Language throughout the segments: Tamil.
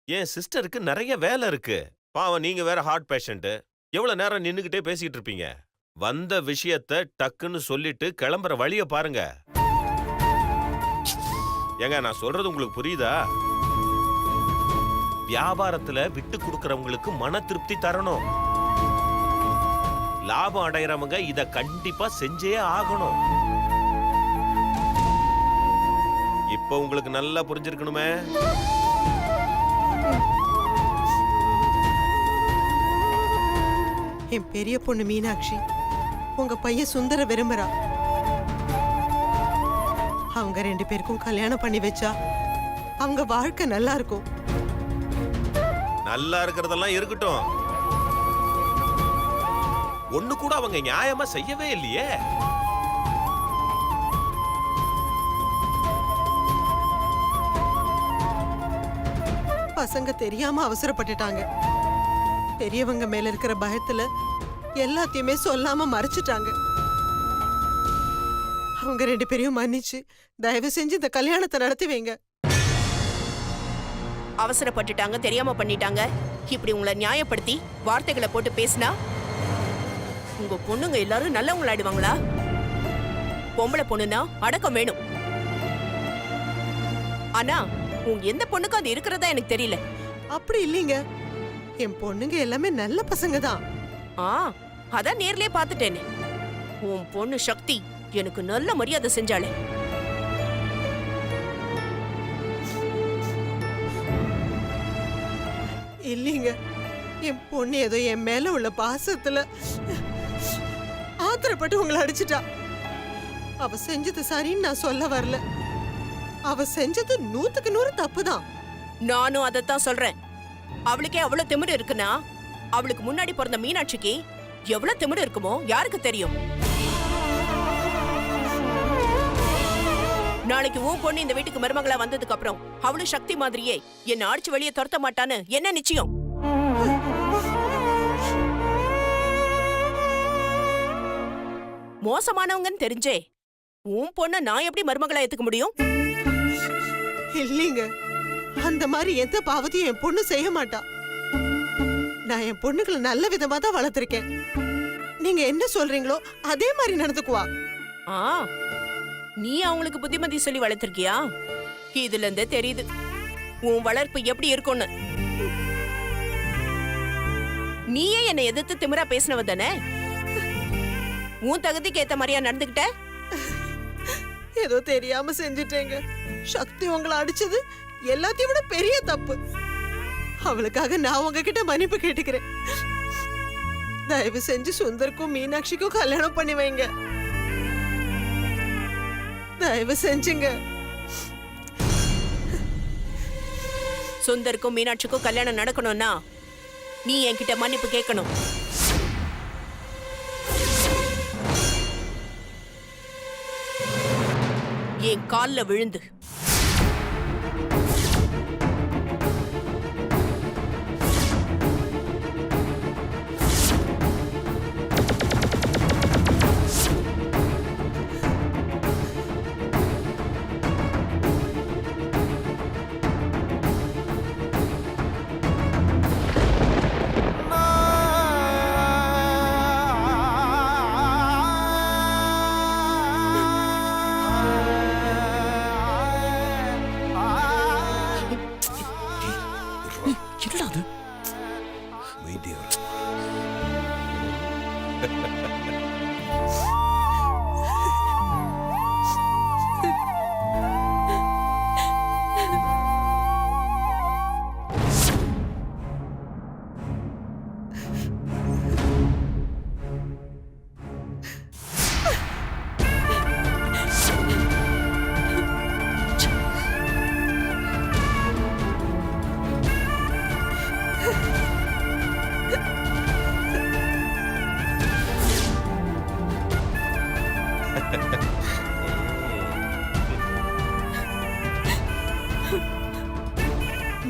என் சிஸ்டருக்கு நிறைய வேலை இருக்கு. பாவம் நீங்க வேற ஹார்ட் பேஷண்ட். எவ்வளவு நேரம் நின்னுகிட்டே பேசிட்டு இருப்பீங்க? வந்த விஷயத்த டக்குன்னு சொல்லிட்டு கிளம்புற வழிய பாருங்க. ஏங்க நான் சொல்றது உங்களுக்கு புரியுதா? வியாபாரத்துல விட்டு கொடுக்கறவங்களுக்கு மன திருப்தி தரணும். லாபம் அடையறவங்க இத கண்டிப்பா செஞ்சே ஆகணும். இப்ப உங்களுக்கு நல்லா புரிஞ்சிருக்கணுமே. என் பெரிய பொண்ணு மீனாட்சி உங்க பையன் சுந்தர விரும்புறா. அவங்க 2 பேருக்கும் கல்யாணம் பண்ணி வச்சா அவங்க வாழ்க்கை நல்லா இருக்கும். நல்லா இருக்கிறதெல்லாம் இருக்கட்டும். ஒண்ணு கூட அவங்க நியாயமா செய்யவே இல்லையே. பசங்க தெரியாம அவசரப்பட்டுட்டாங்க. பெரியவங்க மேல இருக்கிற பயத்துல எல்லாத்தையுமே சொல்லாம மறைச்சிட்டாங்க. அவங்க 2 பேரையும் மன்னிச்சு தயவு செஞ்சு இந்த கல்யாணத்தை நடத்தி வைங்க. அவசரப்பட்டுட்டாங்க, தெரியாம பண்ணிட்டாங்க, இப்படி உங்களை நியாயப்படுத்தி வார்த்தைகளை போட்டு பேசினா உங்க பொண்ணுங்க எல்லாரும் நல்லவங்களாயிடுவாங்களா? பொம்பளை பொண்ணுனா அடக்கம் வேணும். ஆனா உங்க எந்த பொண்ணுக்கும் அது இருக்கிறதா எனக்கு தெரியல. அப்படி இல்லீங்க, என் பொண்ணுங்க எல்லாமே நல்ல பசங்க தான். அதான் நேர்லயே பாத்துட்டேனே. உன் பொண்ணு சக்தி எனக்கு நல்ல மரியாதை செஞ்சாளே. இல்லீங்க, என் பொண்ணு ஏதோ என் மேல உள்ள பாசத்துல ஆத்திரப்பட்டு உங்களை அடிச்சிட்டா. அவ செஞ்சது சரின்னு நான் சொல்ல வரல. அவ செஞ்சது 100க்கு 100 தப்புதான். நானும் அதைத்தான் சொல்றேன். அவளுக்கே அவ்வளவு திமிரு இருக்குன்னா அவளுக்கு முன்னாடி பிறந்த மீனாட்சிக்கு எவ்வளவு திமிரு இருக்குமோ யாருக்கு தெரியும்? நாளைக்கு உன் பொண்ணு இந்த வீட்டுக்கு மருமகளா வந்ததுக்கு அப்புறம் அவளும் சக்தி மாதிரியே என்ன அடிச்சு வெளியே துரத்த மாட்டான்னு என்ன நிச்சயம்? மோசமானவங்கன்னு தெரிஞ்சே உன் பொண்ண நான் எப்படி மருமகளா ஏத்துக்க முடியும்? இல்லீங்க, அந்த மாதிரி எந்த பாவத்தையும் என் பொண்ணு செய்ய மாட்டா. நான் என் பொண்ணுகளை நல்ல விதமா தான் வளர்த்திருக்கேன். நீங்க என்ன சொல்றீங்களோ அதே மாதிரி நடந்துக்குவா. நீ அவங்களுக்கு புத்திமதி சொல்லி வளர்த்திருக்கியா? இதுல இருந்தே தெரியுது உன் வளர்ப்பு எப்படி இருக்கும்னு. நீயே என்னை எதிர்த்து திமிரா பேசினவ தானே? உன் தகுதிக்கு ஏத்த மாதிரியா நடந்துகிட்ட? ஏதோ தெரியாம செஞ்சுட்டேங்க. சக்தி உங்களை அடிச்சது எல்லாத்தையும் விட பெரிய தப்பு. அவளுக்காக நான் உங்ககிட்ட மன்னிப்பு கேட்டுக்கிறேன். தயவு செஞ்சு சுந்தருக்கும் மீனாட்சிக்கும் கல்யாணம் பண்ணி வைங்க. தயவு செஞ்சுங்க. சுந்தருக்கும் மீனாட்சிக்கும் கல்யாணம் நடக்கணும்னா நீ என்கிட்ட மன்னிப்பு கேட்கணும். என் கால்ல விழுந்து.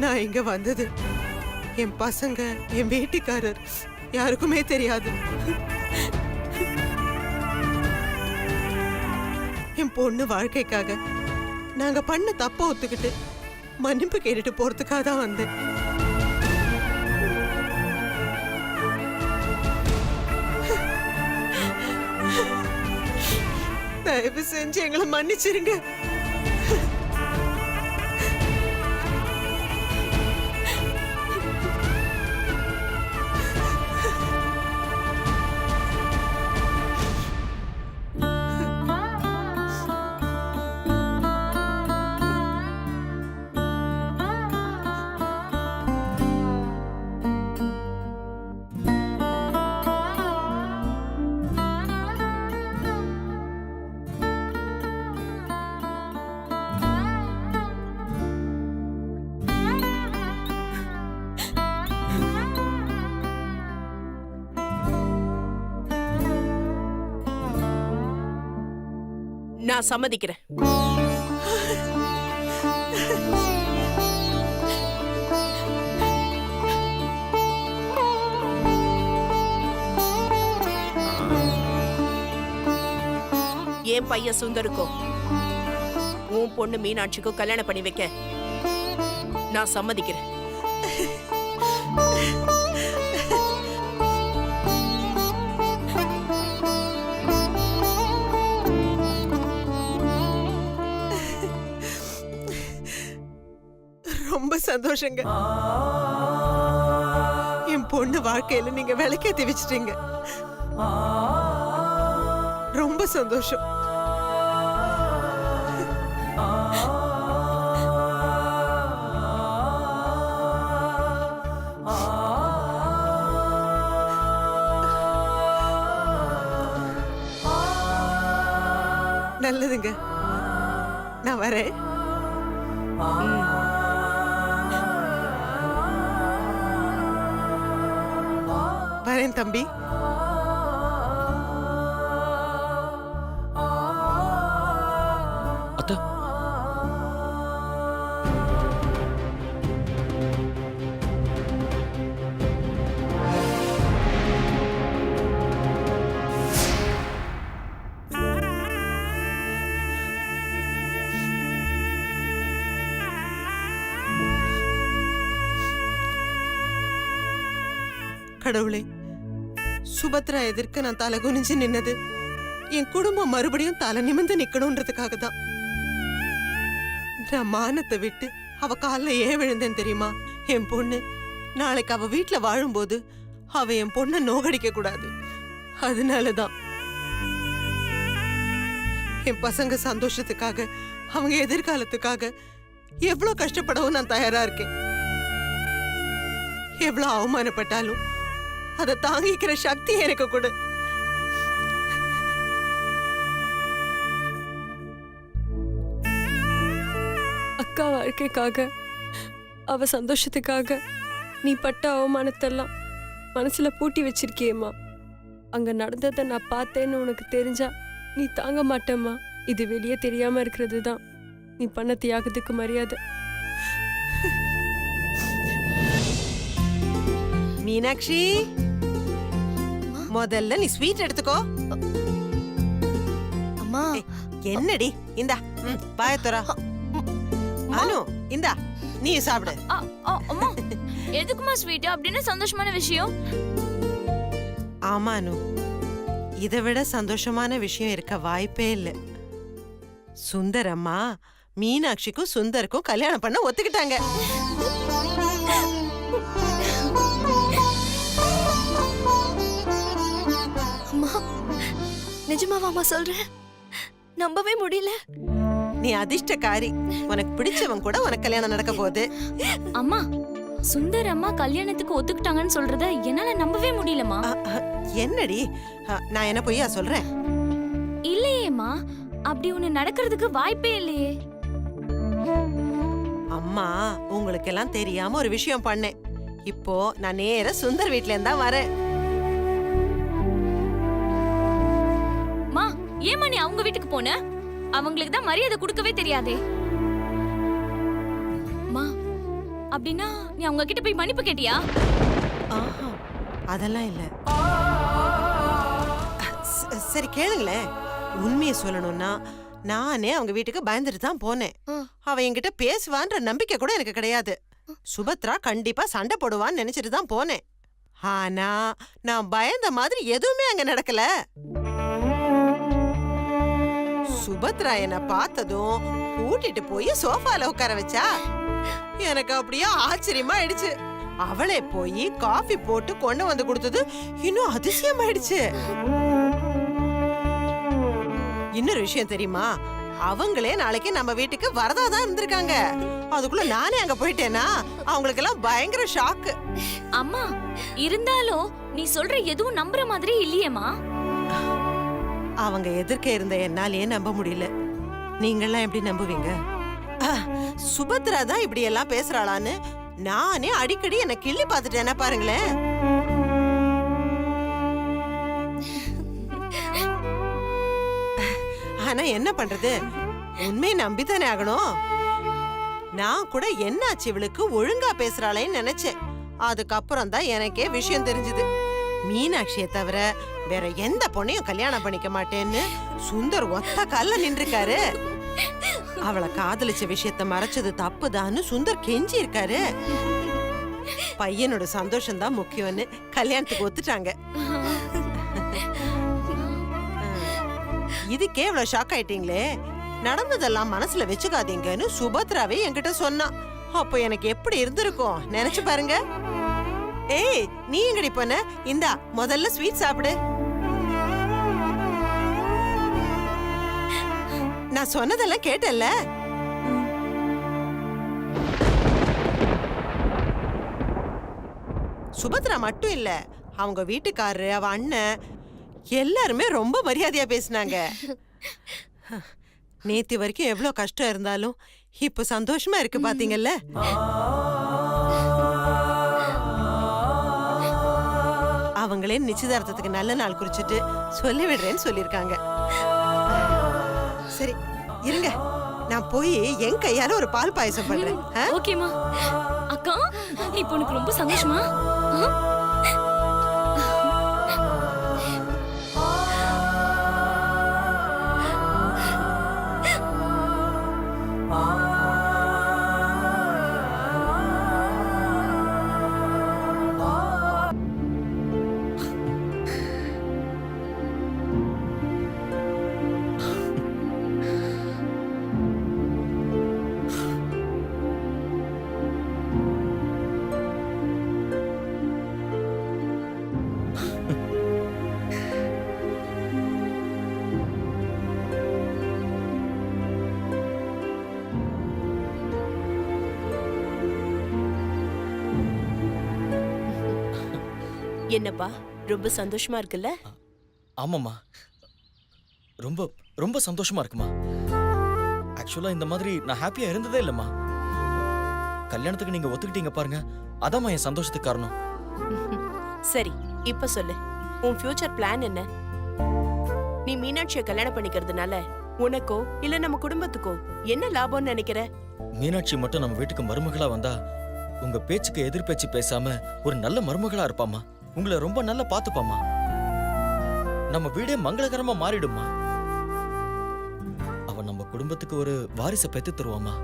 நான் இங்க வந்தது என் பசங்க, என் வீட்டுக்காரர் யாருக்குமே தெரியாது. என் பொண்ணு வாழ்க்கைக்காக நாங்க பண்ண தப்ப ஒத்துக்கிட்டு மன்னிப்பு கேட்டுட்டு போறதுக்காக தான் வந்தேன். தயவு செஞ்சு எங்களை மன்னிச்சிருங்க. நான் சம்மதிக்கிறேன். என் பையன் சுந்தருக்கும் உன் பொண்ணு மீனாட்சிக்கும் கல்யாணம் பண்ணி வைக்க நான் சம்மதிக்கிறேன். ரொம்ப சந்தோஷங்க. என் பொண்ணு வாழ்க்கையில நீங்க விளக்கேத்தி வச்சிட்டீங்க. ரொம்ப சந்தோஷம். நல்லதுங்க, நான் வரேன். வரேன் தம்பி. அத்தை, கடவுளே, சுபத்ரா எதிர்க்க நான் தலை குனிஞ்சு நின்னது என் குடும்பம் மறுபடியும் தலை நிமிர்ந்து நிக்கணும்ன்றதுக்காக தான். நான் மானத்தை விட்டு அவ காலில் ஏன் விழுந்தேன் தெரியுமா? என் பொண்ணு நாளைக்கு அவ வீட்டுல வாழும்போது அவ என் பொண்ணை நோகடிக்க கூடாது. அதனாலதான் என் பசங்க சந்தோஷத்துக்காக, அவங்க எதிர்காலத்துக்காக எவ்வளவு கஷ்டப்படவும் நான் தயாரா இருக்கேன். எவ்வளவு அவமானப்பட்டாலும் அதை தாங்கிக்கிற சக்தி எனக்கு கொடு. அக்கா வாழ்க்கைக்காக, அவ சந்தோஷத்துக்காக நீ பட்ட அவமானத்தெல்லாம் மனசுல பூட்டி வச்சிருக்கியேம்மா. அங்க நடந்ததை நான் பார்த்தேன்னு உனக்கு தெரிஞ்சா நீ தாங்க மாட்டேம்மா. இது வெளியே தெரியாம இருக்கிறது தான் நீ பண்ண தியாகத்துக்கு மரியாதை. மீனாட்சி, முதல்ல நீ ஸ்வீட் எடுத்துக்கோ. அம்மா, என்னடி இந்தா பாயத்தோரா. அனு இந்தா நீ சாப்பிடு. அம்மா எதுக்குமா ஸ்வீட்? அப்படின்னு சந்தோஷமான விஷயம். ஆமா அனு, இதை விட சந்தோஷமான விஷயம் இருக்க வாய்ப்பே இல்ல. சுந்தரம்மா மீனாட்சிக்கும் சுந்தருக்கும் கல்யாணம் பண்ண ஒத்துக்கிட்டாங்க. அம்மா, நிஜமாவாமா சொல்றேன்? நம்பவே முடியல. நீ அதிர்ஷ்டக்காரி. உனக்கு பிடிச்சவன் கூட உனக்கு கல்யாணம் நடக்க போகுது. அம்மா, சுந்தர் அம்மா கல்யாணத்துக்கு ஒத்துக்கிட்டாங்கன்னு சொல்றத என்னால நம்பவே முடியலமா. என்னடி, நான் என்ன பொய்யா சொல்றேன்? இல்லையேம்மா, அப்படி ஒண்ணு நடக்கிறதுக்கு வாய்ப்பே இல்லையே. அம்மா உங்களுக்கு எல்லாம் தெரியாம ஒரு விஷயம் பண்ணேன். இப்போ நான் நேரா சுந்தர் வீட்ல இருந்தா வரேன். மா, ஏமா நீ அவங்க வீட்டுக்கு போன? அவங்களுக்கு தான் மரியாதை கொடுக்கவே தெரியாதே. மா, அப்படின்னா நீ அவங்க கிட்ட போய் மன்னிப்பு கேட்டியா? ஆஹா, அதெல்லாம் இல்ல. சரி கேளுங்களேன். உண்மையை சொல்லணும்னா நானே அவங்க வீட்டுக்கு பயந்துட்டு தான் போனேன். அவ என்கிட்ட பேசுவான்ற நம்பிக்கை கூட எனக்கு கிடையாது. சுபத்ரா கண்டிப்பா சண்டை போடுவான்னு நினைச்சிட்டு தான் போனேன். ஆனா நான் பயந்த மாதிரி எதுவுமே அங்க நடக்கல. சுபத்ரா என்ன பார்த்ததும் கூட்டிட்டு போய் சோஃபால உட்கார வச்சா. எனக்கு அப்படியே ஆச்சரியமா ஆயிடுச்சு. அவளே போய் காஃபி போட்டு கொண்டு வந்து கொடுத்தது இன்னும் அதிசயமாயிடுச்சு. இன்னொரு விஷயம் தெரியுமா, அவங்களே நாளைக்கு நம்ம வீட்டுக்கு வரதா தான் இருந்திருக்காங்க. அதுக்குள்ள நானே அங்க போயிட்டேனா அவங்களுக்கு எல்லாம் பயங்கர ஷாக்கு. அம்மா இருந்தாலும் நீ சொல்ற எதுவும் நம்புற மாதிரி இல்லையேம்மா. அவங்க எதிர்க்க இருந்த என்னாலேயே நம்ப முடியல. நீங்கெல்லாம் எப்படி நம்புவீங்க? சுபத்ரா தான் இப்படி எல்லாம் பேசுறாளான்னு நானே அடிக்கடி என்ன கிள்ளி பார்த்துட்டேன்னா பாருங்களேன். ஆனா என்ன பண்றது, உண்மையை நம்பித்தானே ஆகணும். நான் கூட என்னாச்சு இவளுக்கு ஒழுங்கா பேசுறாளேன்னு நினைச்சேன். அதுக்கப்புறம் தான் எனக்கே விஷயம் தெரிஞ்சது. மீனாட்சியை தவிர வேற எந்த பொண்ணையும் கல்யாணம் பண்ணிக்க மாட்டேன்னு சுந்தர் ஒத்த கால்ல நின்றுருக்காரு. அவளை காதலிச்ச விஷயத்த மறைச்சது தப்புதான்னு சுந்தர் கெஞ்சி இருக்காரு. பையனோட சந்தோஷம் தான் முக்கியம்னு கல்யாணத்துக்கு ஒத்துட்டாங்க. இதுக்கே இவ்வளவு ஷாக் ஆயிட்டீங்களே. நடந்ததெல்லாம் மனசுல வச்சுக்காதீங்கன்னு சுபத்ராவே என்கிட்ட சொன்னா. அப்போ எனக்கு எப்படி இருந்திருக்கும் நினைச்சு பாருங்க. ஏய் நீ எங்கடி போன? இந்தா முதல்ல ஸ்வீட் சாப்பிடு. நான் சொன்னதெல்லாம் கேட்டல்ல? சுபத்ரா மட்டும் இல்ல, அவங்க வீட்டுக்காரரு, அவ அண்ணன் எல்லாருமே ரொம்ப மரியாதையா பேசினாங்க. நேத்து வரைக்கும் எவ்வளவு கஷ்டம் இருந்தாலும் இப்ப சந்தோஷமா இருக்கு பாத்தீங்கல்ல. அவங்களே நிச்சயதார்த்தத்துக்கு நல்ல நாள் குறிச்சிட்டு சொல்லி விடுறேன்னு சொல்லிருக்காங்க. சரி இருங்க, நான் போய் என் கையால ஒரு பால் பாயசம் பண்றேன். ஓகேமா. அக்கா இப்போ உனக்கு ரொம்ப சந்தோஷமா? என்னப்பா ரொம்ப சந்தோஷமா இருக்குல்ல? ஆமாம்மா, ரொம்ப ரொம்ப சந்தோஷமா இருக்குமா. ஆக்சுவலா இந்த மாதிரி நான் ஹாப்பியா இருந்ததே இல்லம்மா. கல்யாணத்துக்கு நீங்க ஒத்துக்கிட்டீங்க பாருங்க, அதாம்மா என் சந்தோஷத்துக்கு காரணம். சரி இப்ப சொல்லு, உன் ஃபியூச்சர் பிளான் என்ன? நீ மீனாட்சியை கல்யாணம் பண்ணிக்கிறதுனால உனக்கோ இல்ல நம்ம குடும்பத்துக்கோ என்ன லாபம்னு நினைக்கிற? மீனாட்சி மட்டும் நம்ம வீட்டுக்கு மருமகளா வந்தா உங்க பேச்சுக்கு எதிர்பேச்சு பேசாம ஒரு நல்ல மருமகளா இருப்பாமா. உங்களை ரொம்ப நல்லா பாத்துப்பாமா. நம்ம வீடே மங்களகரமா மாறிடுமா. அவ நம்ம குடும்பத்துக்கு ஒரு வாரிசை பெத்து தருவாமா.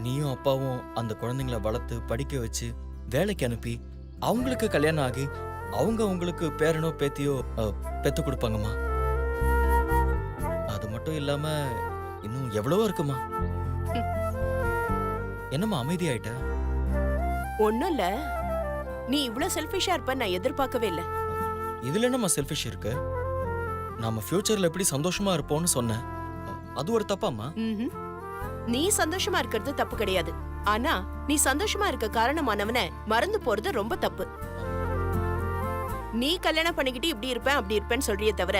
நீயும் அப்பாவும் அந்த குழந்தைங்களை வளர்த்து படிக்க வச்சு வேலைக்கு அனுப்பி அவங்களுக்கு கல்யாணம் ஆகி அவங்க உங்களுக்கு பேரனோ பேத்தியோ பெத்து கொடுப்பாங்கம்மா. அது மட்டும் இல்லாம இன்னும் எவ்வளவோ இருக்குமா. என்னம்மா அமைதியாயிட்ட? ஒண்ணும் இல்ல, நீ இவ்ளோ செல்ஃபிஷா இருப்ப நான் எதிர்பார்க்கவே இல்ல. இதுல என்னம்மா செல்ஃபிஷ் இருக்கு? நாம ஃபியூச்சர்ல எப்படி சந்தோஷமா இருப்போம்னு சொன்னேன். அது ஒரு தப்பாம்மா? நீ சந்தோஷமா இருக்கிறது தப்பு கிடையாது. ஆனா நீ சந்தோஷமா இருக்க காரணமானவன மறந்து போறது ரொம்ப தப்பு. நீ கல்யாணம் பண்ணிக்கிட்டு இப்படி இருப்பேன் அப்படி இருப்பேன்னு சொல்றியே தவிர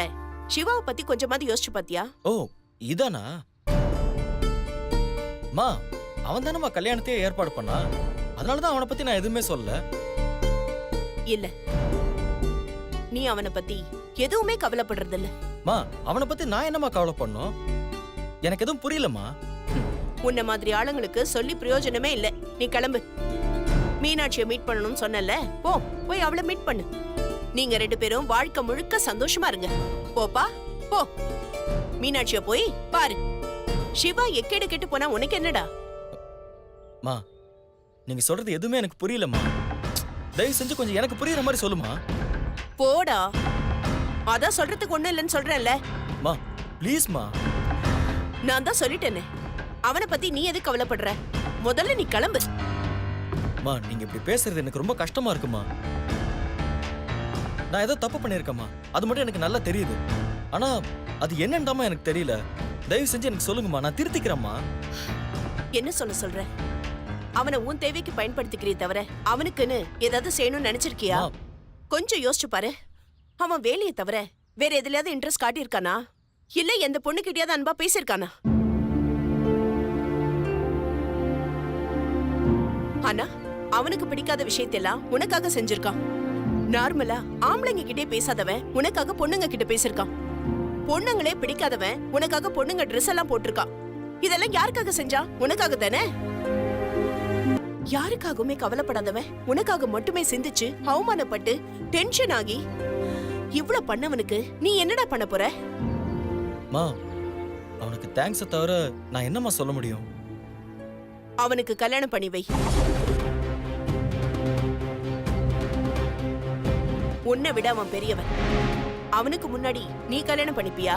சிவாவை பத்தி கொஞ்சமாவது யோசிச்சு பாத்தியா? ஓ இதானா? மா அவன் தானம்மா கல்யாணத்தையே ஏற்பாடு பண்ணா. அதனாலதான் அவனை பத்தி நான் எதுவுமே சொல்லல. இல்ல, நீ அவனை பத்தி எதுவுமே கவலைப்படுறது இல்ல. மா அவனை பத்தி நான் என்னமா கவலை பண்ணோம்? எனக்கு எதுவும் புரியலம்மா. உன்ன மாதிரி ஆளுங்களுக்கு சொல்லி பிரயோஜனமே இல்ல. நீ கிளம்பு. மீனாட்சியை மீட் பண்ணணும்னு சொன்னல, போய் அவளை மீட் பண்ணு. நீங்க ரெண்டு பேரும் வாழ்க்கை முழுக்க சந்தோஷமா இருங்க. போப்பா போ. மீனாட்சிய போய் பாரு. சிவா எக்கேடு கெட்டு போனா உனக்கு என்னடா? மா நீங்க சொல்றது எதுவுமே எனக்கு புரியலம்மா. தயவு செஞ்சு கொஞ்சம் எனக்கு புரியுற மாதிரி சொல்லுமா. போடா. அதான் சொல்றதுக்கு ஒண்ணு இல்லைன்னு சொல்றேன்ல. மா ப்ளீஸ்மா. நான் தான் சொல்லிட்டேனே, அவனை பத்தி நீ எதுக்கு கவலைப்படுற? முதல்ல நீ கிளம்பு. மா நீங்க இப்படி பேசுறது எனக்கு ரொம்ப கஷ்டமா இருக்குமா. நான் ஏதோ தப்பு பண்ணிருக்கேம்மா, அது மட்டும் எனக்கு நல்லா தெரியுது. ஆனா அது என்னண்டாமா எனக்கு தெரியல. தயவு செஞ்சு எனக்கு சொல்லுங்கம்மா, நான் திருத்திக்கிறேம்மா. என்ன சொல்ற? அவனை உன் தேவைக்கு பயன்படுத்திக்கிறே தவிர அவனுக்குன்னு ஏதாவது செய்யணும்னு நினைச்சிருக்கியா? மா. கொஞ்சம் யோசிச்சு பாரு. அவன் வேலையை தவிர வேற எதுலயாவது இன்ட்ரெஸ்ட் காட்டியிருக்கானா? இல்ல எந்த பொண்ணுகிட்டயாவது அன்பா பேசியிருக்கானா? ஆனா அவனுக்கு பிடிக்காத விஷயத்தெல்லாம் உனக்காக செஞ்சிருக்கான். நார்மலா ஆம்பளைங்க கிட்டே பேசாதவன் உனக்காக பொண்ணுங்க கிட்ட பேசிருக்கான். பொண்ணுங்களே பிடிக்காதவன் உனக்காக பொண்ணுங்க ட்ரெஸ் எல்லாம் போட்டிருக்கான். இதெல்லாம் யாருக்காக செஞ்சா? உனக்காக தானே. யாருக்காகவுமே கவலைப்படாதவன் உனக்காக மட்டுமே சிந்திச்சு அவமானப்பட்டு டென்ஷன் ஆகி இவ்ளோ பண்ணவனுக்கு நீ என்னடா பண்ண போற? மா அவனுக்கு தேங்க்ஸை தவிர நான் என்னம்மா சொல்ல முடியும்? அவனுக்கு கல்யாணம் பண்ணி வை. உன்னை விட அவன் பெரியவன். அவனுக்கு முன்னாடி நீ கல்யாணம் பண்ணிப்பியா?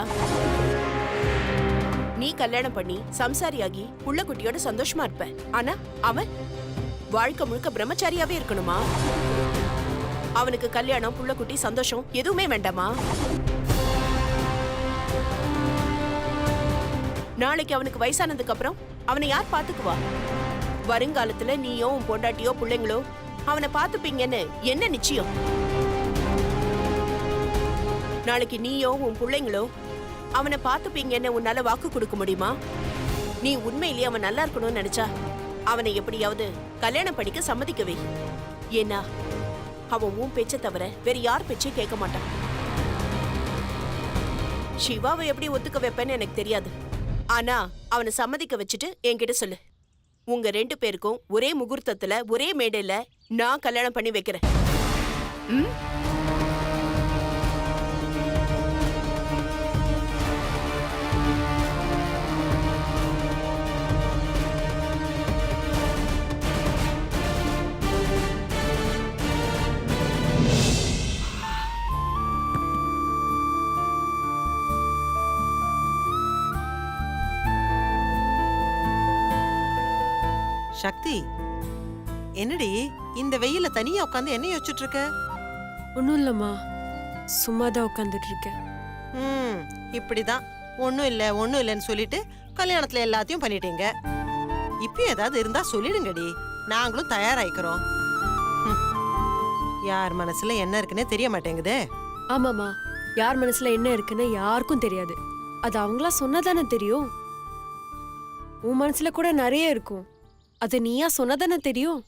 நீ கல்யாணம் பண்ணி சம்சாரியாகி புள்ள குட்டியோட சந்தோஷமா இருப்ப. ஆனா அவன் வாழ்க்கை முழுக்க பிரம்மச்சாரியாவே இருக்கணுமா? அவனுக்கு கல்யாணம், புள்ள குட்டி, சந்தோஷம் எதுவுமே வேண்டாமா? நாளைக்கு அவனுக்கு வயசானதுக்கு அப்புறம் அவனை யார் பாத்துக்குவா? வருங்காலத்துல நீயோ உன் பொண்டாட்டியோ பிள்ளைங்களோ அவனை பாத்துப்பீங்கன்னு என்ன நிச்சயம்? நாளைக்கு நீயோ உன் பிள்ளைங்களோ அவனை பாத்துப்பீங்கன்னு உன்னால வாக்கு கொடுக்க முடியுமா? நீ உண்மையிலேயே அவன் நல்லா இருக்கணும்னு நினைச்சா அவனை எப்படியாவது கல்யாணம் பண்ணிக்க சம்மதிக்கவே. ஏன்னா அவன் உன் பேச்சை தவிர வேற யார் பேச்சையும் கேட்க மாட்டான். சிவாவை எப்படி ஒத்துக்க வைப்பேன்னு எனக்கு தெரியாது. ஆனா அவனை சம்மதிக்க வச்சுட்டு என்கிட்ட சொல்லு. உங்க 2 பேருக்கும் ஒரே முகூர்த்தத்துல ஒரே மேடையில நான் கல்யாணம் பண்ணி வைக்கிறேன். ம்? சக்தி, என்னடி இந்த வெயில தனியா உட்காந்து என்ன யோசிச்சுட்டு இருக்க? ஒன்றும் இல்லைம்மா, சும்மா தான் உட்காந்துட்டு இருக்கேன். இப்படிதான் ஒன்றும் இல்லைன்னு சொல்லிட்டு கல்யாணத்துல எல்லாத்தையும் பண்ணிட்டீங்க. இப்பயும் ஏதாவது இருந்தா சொல்லிடுங்கடி, நாங்களும் தயாராயிக்கிறோம். யார் மனசுல என்ன இருக்குன்னே தெரிய மாட்டேங்குதே. ஆமாம்மா, யார் மனசுல என்ன இருக்குன்னு யாருக்கும் தெரியாது. அது அவங்களா சொன்னதானே தெரியும். உன் மனசுல கூட நிறைய இருக்கும், அது நீயா சொன்னதானே தெரியும்.